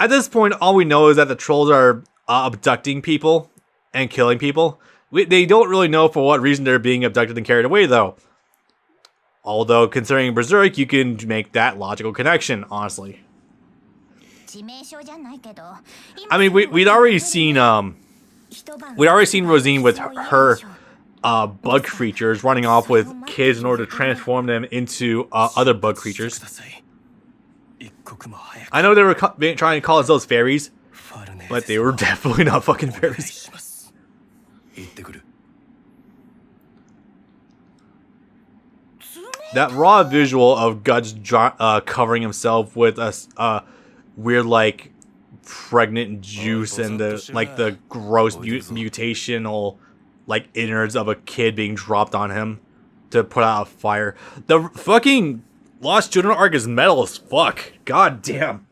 At this point, all we know is that the trolls are abducting people and killing people. They don't really know for what reason they're being abducted and carried away, though. Although, considering Berserk, you can make that logical connection, honestly. I mean, we'd already seen Rosine with her bug creatures running off with kids in order to transform them into other bug creatures. I know they were trying to call us those fairies, but they were definitely not fucking fairies. That raw visual of Guts covering himself with a weird, like, pregnant juice and the gross mutational, like, innards of a kid being dropped on him to put out a fire. The fucking Lost Children arc is metal as fuck. God damn.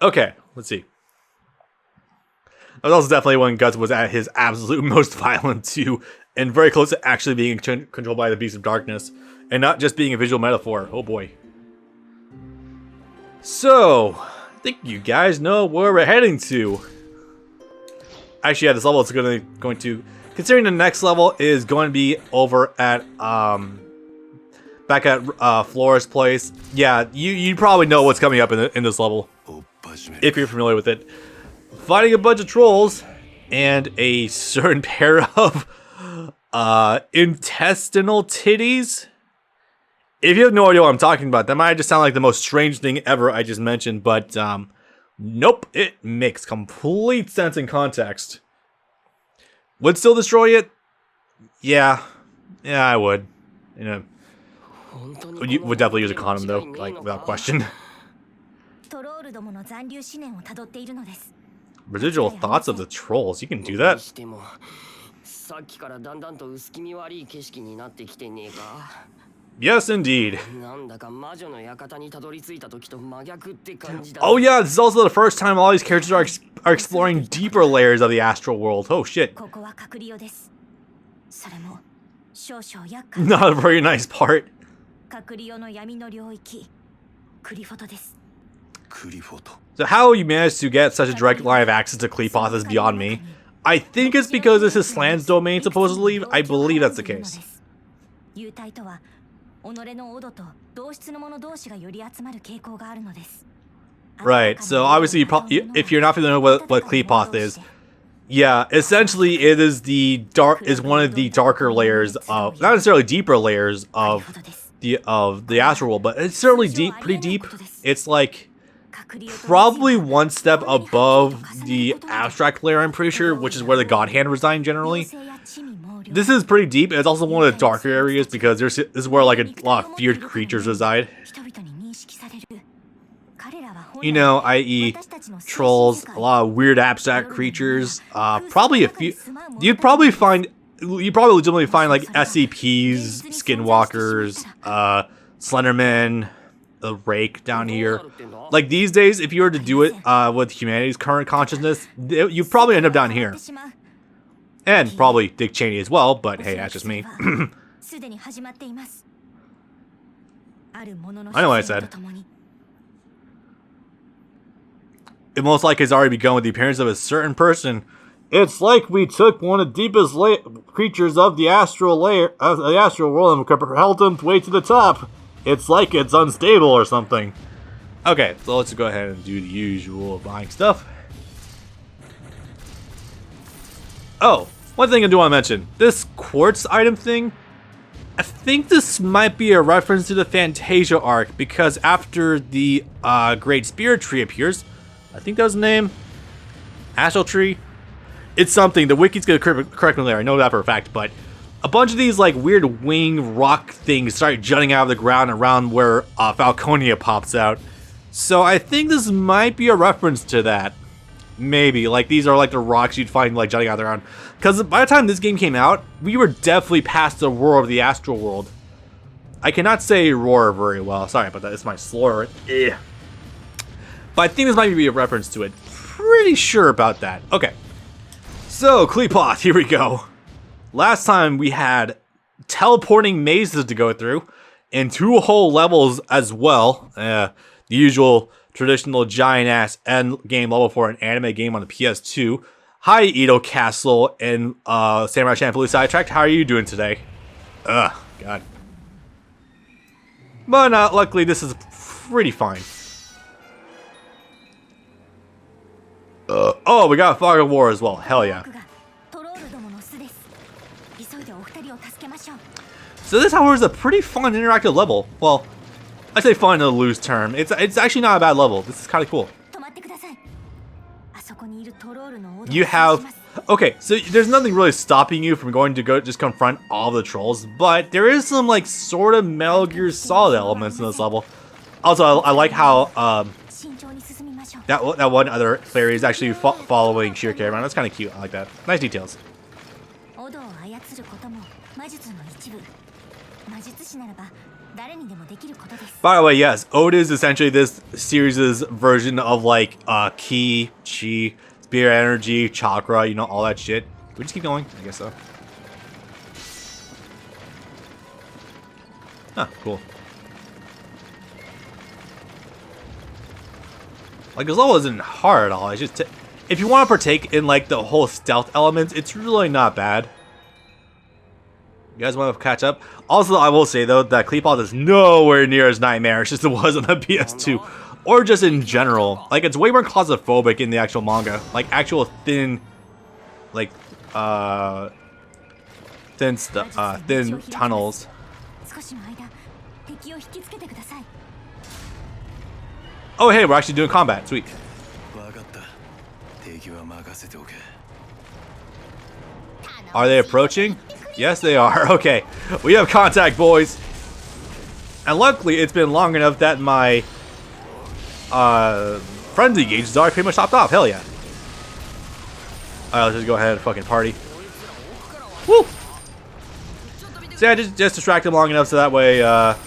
Okay, let's see. That was also definitely when Guts was at his absolute most violent too, and very close to actually being controlled by the Beast of Darkness, and not just being a visual metaphor. Oh boy. So, I think you guys know where we're heading to. Actually, yeah, this level is going to, considering the next level is going to be over at back at Flora's place. Yeah, you probably know what's coming up in this level if you're familiar with it. Fighting a bunch of trolls and a certain pair of intestinal titties. If you have no idea what I'm talking about, that might just sound like the most strange thing ever I just mentioned, but nope, it makes complete sense in context. Would still destroy it? Yeah, I would. You know, would definitely use a condom though, like without question. Residual thoughts of the trolls. You can do that. Yes, indeed. Oh yeah, this is also the first time all these characters are exploring deeper layers of the astral world. Oh shit. Not a very nice part. So how you managed to get such a direct line of access to Kleepoth is beyond me. I think it's because this is Slan's domain, supposedly. I believe that's the case. Right, so obviously, if you're not familiar with what Kleepoth is, yeah, essentially it is one of the darker layers of, not necessarily deeper layers of the astral world, but it's certainly pretty deep. It's like probably one step above the abstract layer, I'm pretty sure, which is where the God Hand reside generally. This is pretty deep. It's also one of the darker areas because this is where like a lot of feared creatures reside. You know, i.e. trolls, a lot of weird abstract creatures. Probably a few. You'd probably legitimately find like SCPs, skinwalkers, Slenderman, the Rake down here. Like these days, if you were to do it with humanity's current consciousness, you probably end up down here. And probably Dick Cheney as well, but hey, that's just me. I know what I said. It most likely has already begun with the appearance of a certain person. It's like we took one of the deepest creatures of the astral world and propelled them way to the top. It's like it's unstable or something. Okay, so let's go ahead and do the usual buying stuff. Oh, one thing I do want to mention. This quartz item thing, I think this might be a reference to the Fantasia arc, because after the Great Spirit Tree appears, I think that was the name, Astral Tree, it's something, the wiki's gonna correct me there, I know that for a fact, but a bunch of these like weird wing rock things start jutting out of the ground around where Falconia pops out. So I think this might be a reference to that. Maybe, like these are like the rocks you'd find like jutting out of the ground. Because by the time this game came out, we were definitely past the roar of the astral world. I cannot say roar very well, sorry about that, it's my slur. Ugh. But I think this might be a reference to it. Pretty sure about that. Okay. So, Kleepoth, here we go. Last time we had teleporting mazes to go through, and 2 whole levels as well. The usual traditional giant ass end game level for an anime game on the PS2. Hi, Edo Castle and Samurai Champloo Sidetracked. How are you doing today? Ugh, God. But luckily, this is pretty fine. Oh, we got Fog of War as well. Hell yeah. So this, however, is a pretty fun interactive level. Well, I say fun in a loose term. It's actually not a bad level. This is kind of cool. You have... Okay, so there's nothing really stopping you from going to go just confront all the trolls, but there is some, like, sort of Metal Gear Solid elements in this level. Also, I like how, that one other player is actually following Shirokei around. That's kind of cute. I like that. Nice details. By the way, yes, Oda is essentially this series' version of like Ki, Chi, Spirit Energy, Chakra, you know, all that shit. Can we just keep going? I guess so. Huh, cool. Like, this level isn't hard at all. It's just, if you want to partake in like the whole stealth elements, it's really not bad. You guys want to catch up? Also, I will say though that Kleepod is nowhere near as nightmarish as it was on the PS2, or just in general. Like, it's way more claustrophobic in the actual manga. Like actual thin, like thin tunnels. Oh hey, we're actually doing combat. Sweet. Are they approaching? Yes, they are. Okay, we have contact, boys. And luckily, it's been long enough that my frenzy gauges are pretty much topped off. Hell yeah. Alright, let's just go ahead and fucking party. Woo! So yeah, just distract them long enough so that way, I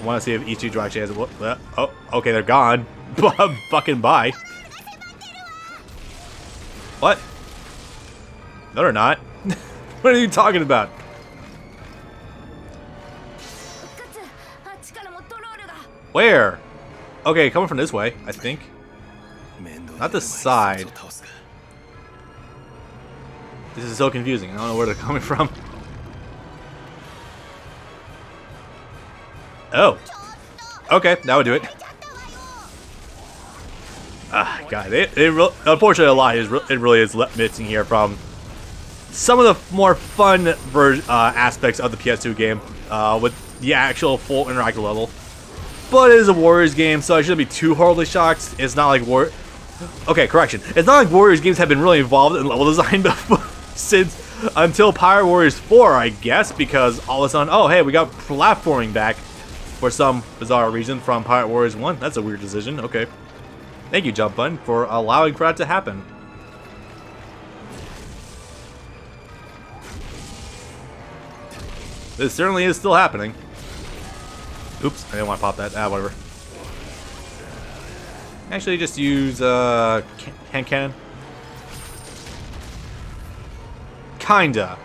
want to see if Ichigo actually has a... Oh, okay, they're gone. Fucking bye. What? No, they're not. What are you talking about? Where? Okay, coming from this way, I think. Not the side. This is so confusing. I don't know where they're coming from. Oh. Okay, that would do it. Ah, God. Unfortunately, a lot it really is missing here from some of the more fun aspects of the PS2 game with the actual full interactive level. But it is a Warriors game, so I shouldn't be too horribly shocked. It's not like Okay, correction. It's not like Warriors games have been really involved in level design since until Pirate Warriors 4, I guess, because all of a sudden, oh hey, we got platforming back for some bizarre reason from Pirate Warriors 1. That's a weird decision. Okay. Thank you, Jump Button, for allowing for that to happen. This certainly is still happening. Oops, I didn't want to pop that. Ah, whatever. Actually, just use hand cannon. Kinda.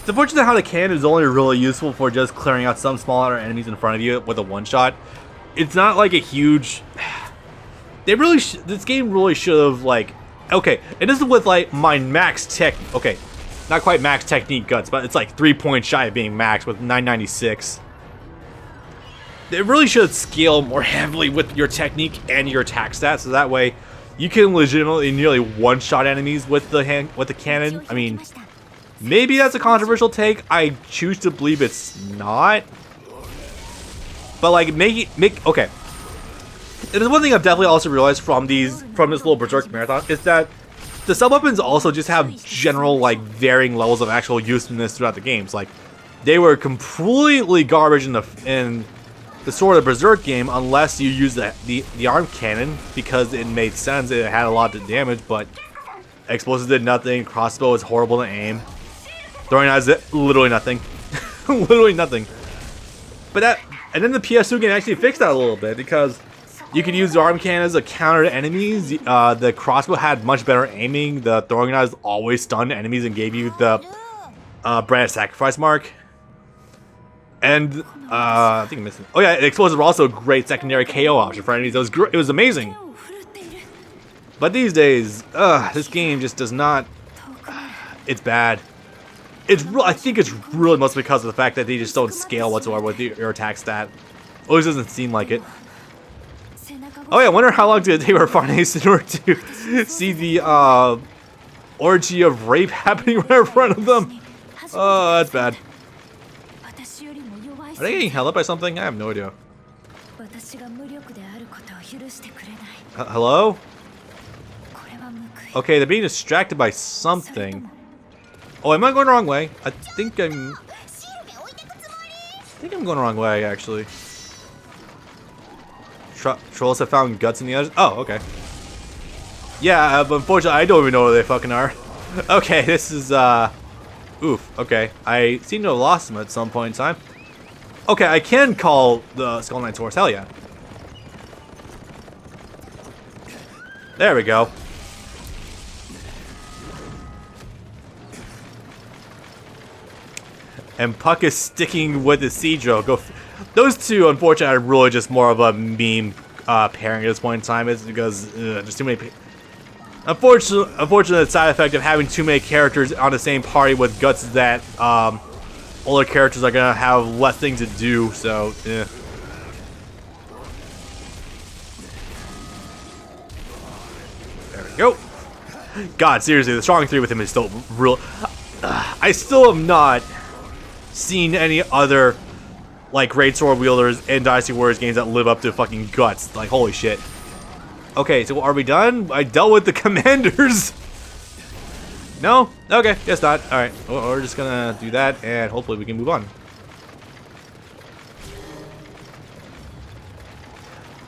It's unfortunate how the cannon is only really useful for just clearing out some smaller enemies in front of you with a one-shot. It's not like a huge... This game really should have, like... Okay, and this is with, like, my max tech... Okay, not quite max technique guts, but it's like 3 points shy of being max with 996. It really should scale more heavily with your technique and your attack stats, so that way you can legitimately nearly one-shot enemies with the cannon. I mean, maybe that's a controversial take. I choose to believe it's not. But like, okay. There's one thing I've definitely also realized from this little Berserk marathon is that the sub-weapons also just have general, like, varying levels of actual usefulness throughout the games. Like, they were completely garbage in the sort of Berserk game unless you use the arm cannon, because it made sense. It had a lot of damage, but explosives did nothing. Crossbow is horrible to aim. Throwing knives did literally nothing. Literally nothing. But and then the PS2 game actually fixed that a little bit, because you could use the arm cannon as a counter to enemies. The crossbow had much better aiming. The throwing knives always stunned enemies and gave you the brand sacrifice mark. And I think I'm missing. Oh yeah, explosives were also a great secondary KO option for enemies. It was amazing. But these days, this game just does not. It's bad. I think it's really mostly because of the fact that they just don't scale whatsoever with your attack stat. Always doesn't seem like it. Oh yeah, I wonder how long did it take for Farnese in order to see the orgy of rape happening right in front of them. Oh, that's bad. Are they getting held up by something? I have no idea. Hello? Okay, they're being distracted by something. Oh, am I going the wrong way? I think I'm going the wrong way, actually. Trolls have found guts in the others. Oh, okay. Yeah, but unfortunately, I don't even know where they fucking are. Okay, this is, oof, okay. I seem to have lost them at some point in time. Okay, I can call the Skull Knight's horse. Hell yeah. There we go. And Puck is sticking with the Seadrill. Those two, unfortunately, are really just more of a meme pairing at this point in time. It's because there's too many. Unfortunate side effect of having too many characters on the same party with guts is that older characters are gonna have less things to do. So, yeah. There we go. God, seriously, the strong 3 with him is still real. I still have not seen any other like great sword wielders in Dynasty Warriors games that live up to fucking guts. Like, holy shit. Okay, so are we done? I dealt with the commanders. No? Okay, guess not. Alright, we're just gonna do that and hopefully we can move on.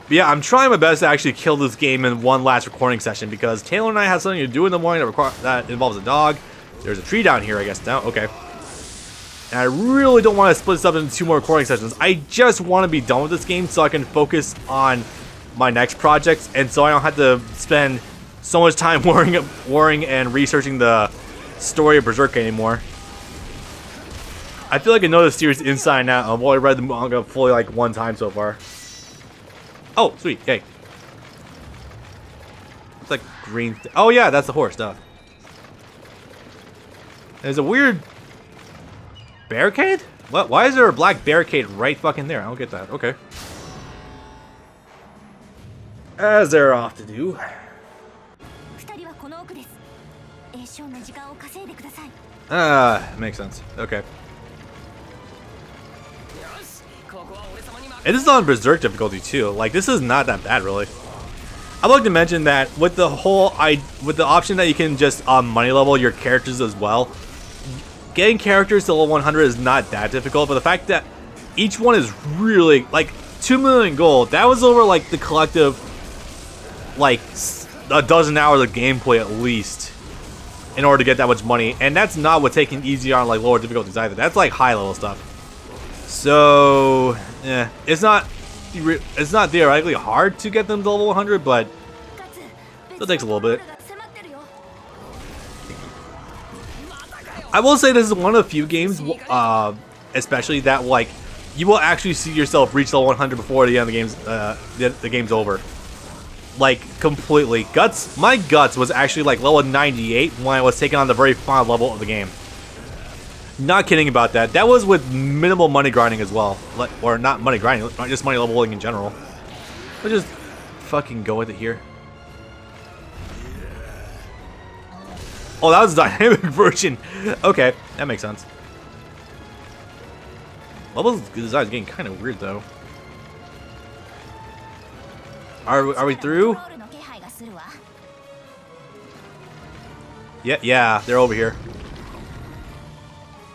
But yeah, I'm trying my best to actually kill this game in one last recording session because Taylor and I have something to do in the morning that involves a dog. There's a tree down here, I guess, now. Okay. And I really don't want to split this up into 2 more recording sessions. I just want to be done with this game so I can focus on my next projects and so I don't have to spend so much time worrying and researching the story of Berserk anymore. I feel like I know the series inside and out. I've only read the manga fully like 1 time so far. Oh, sweet. Yay. It's like green. Oh yeah, that's the horse, duh. There's a weird barricade? What? Why is there a black barricade right fucking there? I don't get that. Okay. As they're off to do. Makes sense. Okay. It is on Berserk difficulty too. Like, this is not that bad, really. I'd like to mention that with the with the option that you can just money level your characters as well, getting characters to level 100 is not that difficult, but the fact that each one is really, like, 2 million gold, that was over, like, the collective, like, a dozen hours of gameplay at least in order to get that much money, and that's not with taking easy on, like, lower difficulties either. That's, like, high-level stuff. So, yeah, it's not theoretically hard to get them to level 100, but it still takes a little bit. I will say this is one of the few games, especially that like you will actually see yourself reach level 100 before the end of the game's over. Like completely. My guts was actually like level 98 when I was taking on the very final level of the game. Not kidding about that. That was with minimal money grinding as well, or not money grinding, just money leveling in general. Let's just fucking go with it here. Oh, that was a dynamic version. Okay, that makes sense. Level design is getting kind of weird, though. Are we through? Yeah, they're over here.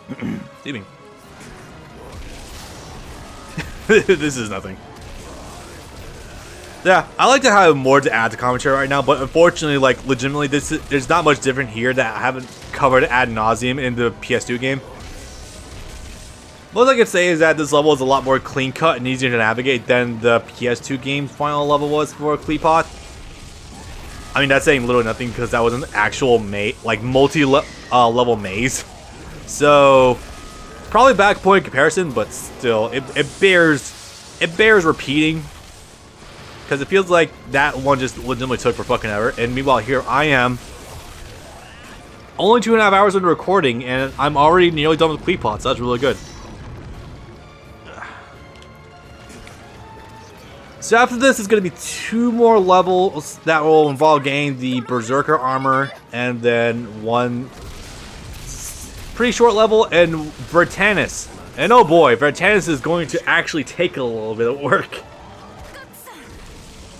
Excuse me. This is nothing. Yeah, I like to have more to add to commentary right now, but unfortunately, like, legitimately, there's not much different here that I haven't covered ad nauseum in the PS2 game. Most I can say is that this level is a lot more clean-cut and easier to navigate than the PS2 game's final level was for Kleepoth. I mean, that's saying literally nothing because that was an actual multi-level maze. So, Probably back point comparison, but still, it bears repeating. Because it feels like that one just legitimately took for fucking ever. And meanwhile, here I am. Only 2.5 hours into recording, and I'm already nearly done with Queepots. That's really good. So after this is going to be 2 more levels that will involve getting the Berserker armor, and then 1 pretty short level, and Vertanis. And oh boy, Vertanis is going to actually take a little bit of work.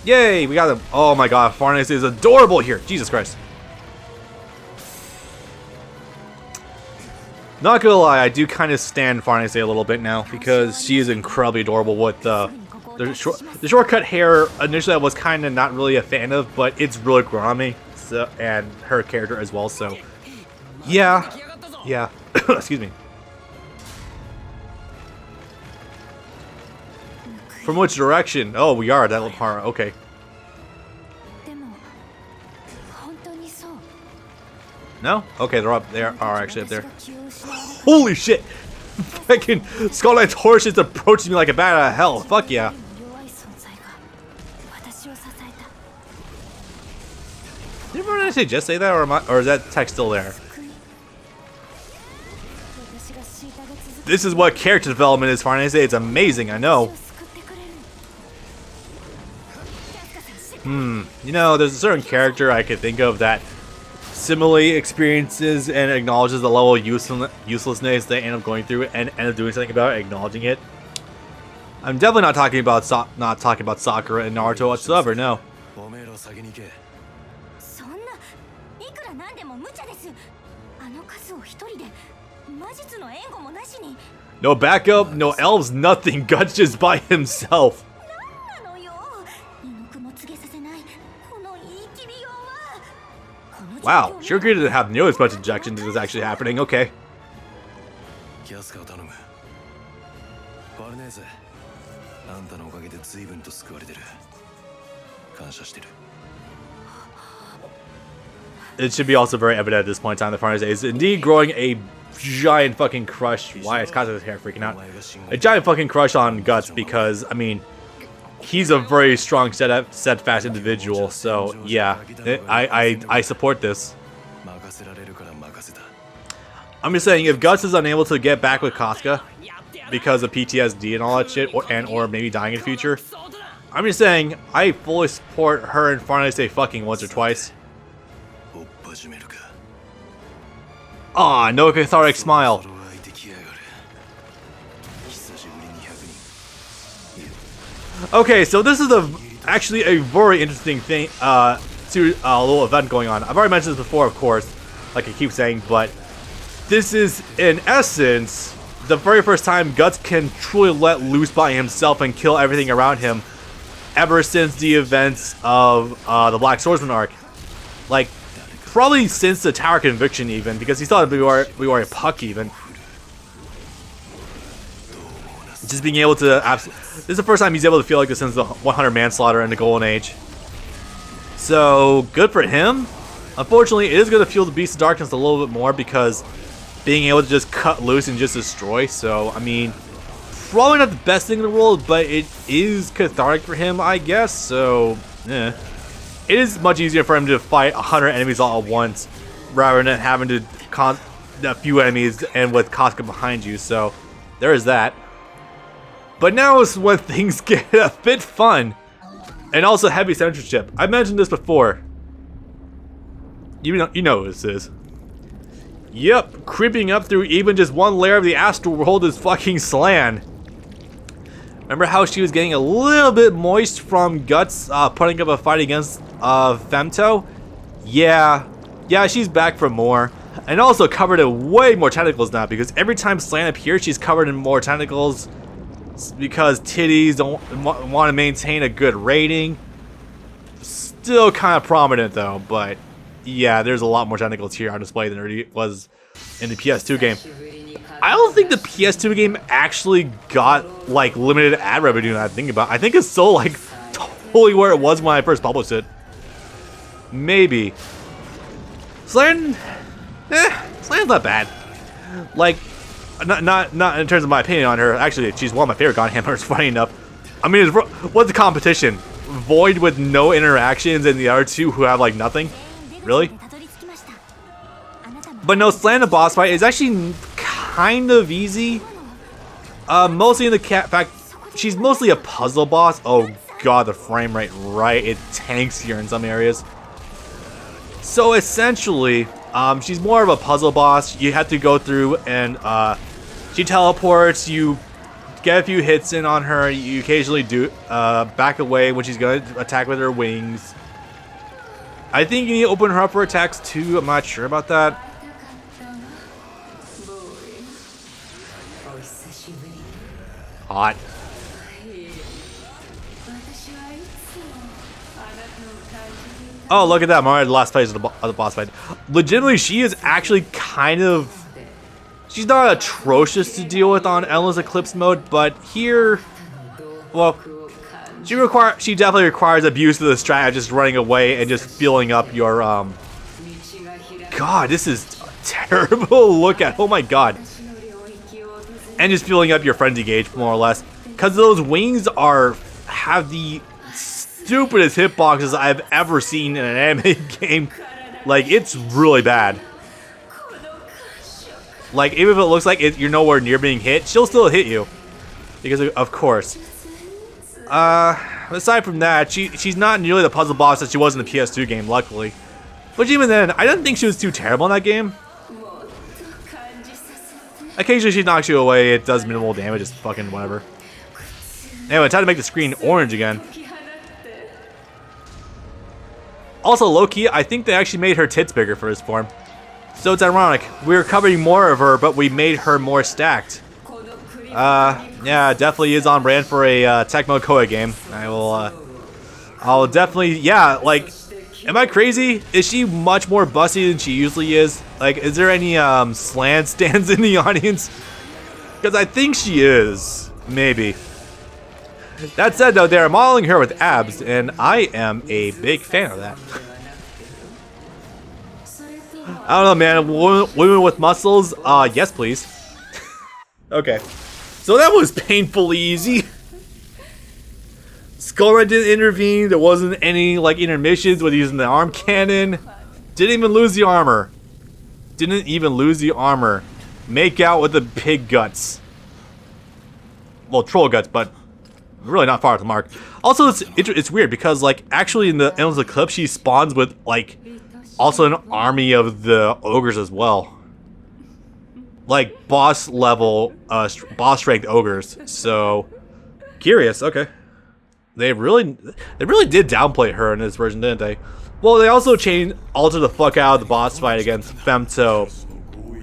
Yay, we got him. Oh my god, Farnes is adorable here. Jesus Christ. Not gonna lie, I do kind of stand Farnes a little bit now, because she is incredibly adorable with the shortcut hair. Initially I was kind of not really a fan of, but it's really grown on me, so, and her character as well, so yeah. Excuse me. From which direction? Oh, we are. That little part. Okay. No? Okay, they're up. They are actually up there. Holy shit! Fucking Skull-Knight's horse is approaching me like a bat out of hell. Fuck yeah. Did everyone actually just say that, or is that text still there? This is what character development is, Farnese. It's amazing, I know. You know, there's a certain character I could think of that similarly experiences and acknowledges the level of uselessness they end up going through and end up doing something about it, acknowledging it. I'm definitely not talking about Sakura and Naruto whatsoever, no. No backup, no elves, nothing. Guts just by himself. Wow, sure good to have nearly as much injection as is actually happening. Okay. It should be also very evident at this point in time that Farnese is indeed growing a giant fucking crush. Why is Kazu's hair freaking out? A giant fucking crush on Guts because, I mean, he's a very strong, steadfast individual. So yeah, I support this. I'm just saying, if Guts is unable to get back with Casca because of PTSD and all that shit, or maybe dying in the future, I'm just saying I fully support her and Farnese fucking once or twice. Aw, no cathartic smile. Okay, so this is actually a very interesting thing, a little event going on. I've already mentioned this before, of course, like I keep saying, but this is, in essence, the very first time Guts can truly let loose by himself and kill everything around him ever since the events of the Black Swordsman arc. Like, probably since the Tower Conviction even, because he thought we were a puck even. Just being able to, this is the first time he's able to feel like this since the 100 manslaughter in the Golden Age. So, good for him. Unfortunately, it is going to fuel the Beast of Darkness a little bit more because being able to just cut loose and just destroy. So, I mean, probably not the best thing in the world, but it is cathartic for him, I guess. So, yeah. It is much easier for him to fight 100 enemies all at once rather than having to a few enemies and with Casca behind you. So, there is that. But now is when things get a bit fun. And also heavy censorship. I mentioned this before. You know what this is. Yep, creeping up through even just one layer of the astral world is fucking Slan. Remember how she was getting a little bit moist from Guts putting up a fight against Femto? Yeah, she's back for more. And also covered in way more tentacles now, because every time Slan appears, she's covered in more tentacles. Because titties don't want to maintain a good rating. Still kind of prominent though, but yeah, there's a lot more tentacles here on display than there was in the PS2 game. I don't think the PS2 game actually got like limited ad revenue. Now I think about it. I think it's still like totally where it was when I first published it. Maybe. Slan's not bad. Like, Not in terms of my opinion on her. Actually, she's one of my favorite God Hammers. Funny enough. I mean, what's the competition? Void with no interactions, and the other two who have like nothing. Really? But no, Slan the boss fight is actually kind of easy. Mostly in the fact she's mostly a puzzle boss. Oh god, the frame rate, right? It tanks here in some areas. So essentially, she's more of a puzzle boss. You have to go through and she teleports. You get a few hits in on her. You occasionally do back away when she's going to attack with her wings. I think you need to open her up for attacks too. I'm not sure about that. Hot. Oh, look at that. Mario, the last phase of the boss fight. Legitimately, she is actually kind of... She's not atrocious to deal with on Endless Eclipse mode, but here... Well, she definitely requires abuse of the strat, just running away and just filling up your... God, this is terrible to look at. Oh my god. And just filling up your frenzy gauge, more or less. Because those wings have the stupidest hitboxes I've ever seen in an anime game. Like, it's really bad. Like, even if it looks like you're nowhere near being hit, she'll still hit you. Because, of course. Aside from that, she's not nearly the puzzle boss that she was in the PS2 game, luckily. But even then, I didn't think she was too terrible in that game. Occasionally she knocks you away, it does minimal damage, it's fucking whatever. Anyway, time to make the screen orange again. Also, low-key, I think they actually made her tits bigger for this form. So it's ironic. We were covering more of her, but we made her more stacked. Yeah, definitely is on brand for a Tecmo Koei game. I'll definitely, yeah, like, am I crazy? Is she much more busty than she usually is? Like, is there any Slan stands in the audience? Because I think she is. Maybe. That said, though, they're modeling her with abs, and I am a big fan of that. I don't know, man. Women with muscles? Yes, please. Okay. So that was painfully easy. Skullred didn't intervene. There wasn't any, like, intermissions with using the arm cannon. Didn't even lose the armor. Didn't even lose the armor. Make out with the pig guts. Well, troll guts, but really not far off the mark. Also, it's weird because, like, actually in the Endless Eclipse, she spawns with, like, also an army of the ogres as well. Like, boss level, boss strength ogres. So, curious, okay. They really did downplay her in this version, didn't they? Well, they also altered the fuck out of the boss fight against Femto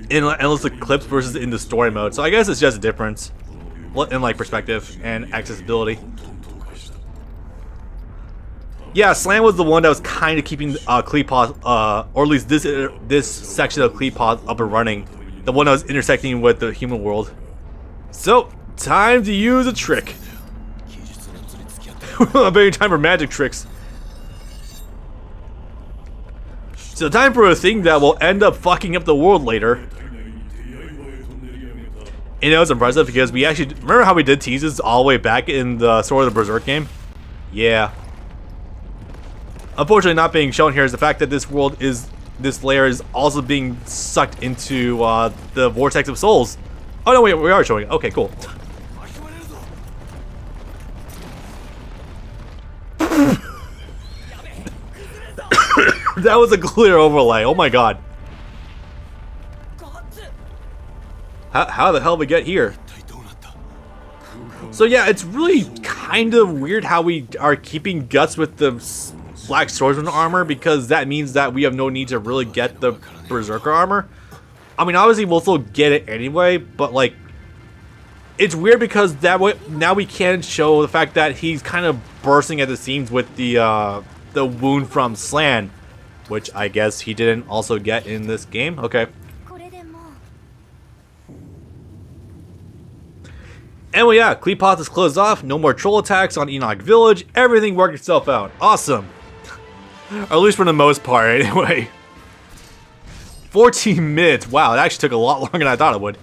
in Endless Eclipse versus in the story mode. So I guess it's just a difference in, like, perspective and accessibility. Yeah, Slan was the one that was kind of keeping Kleepos, or at least this section of Kleepos up and running. The one that was intersecting with the human world. So, time to use a trick. A very time for magic tricks. So time for a thing that will end up fucking up the world later. You know, it's impressive because we actually... Remember how we did teases all the way back in the Sword of the Berserk game? Yeah. Unfortunately, not being shown here is the fact that this world is... This layer is also being sucked into the Vortex of Souls. Oh no, wait, we are showing it. Okay, cool. That was a clear overlay. Oh my god. How the hell did we get here? So yeah, it's really kind of weird how we are keeping Guts with the Black Swordsman armor, because that means that we have no need to really get the Berserker armor. I mean, obviously we'll still get it anyway, but like, it's weird because that way now we can show the fact that he's kind of bursting at the seams with the wound from Slan, which I guess he didn't also get in this game. Okay. And well, yeah, Kleepos is closed off. No more troll attacks on Enoch Village. Everything worked itself out. Awesome. Or at least for the most part, anyway. 14 minutes. Wow, it actually took a lot longer than I thought it would.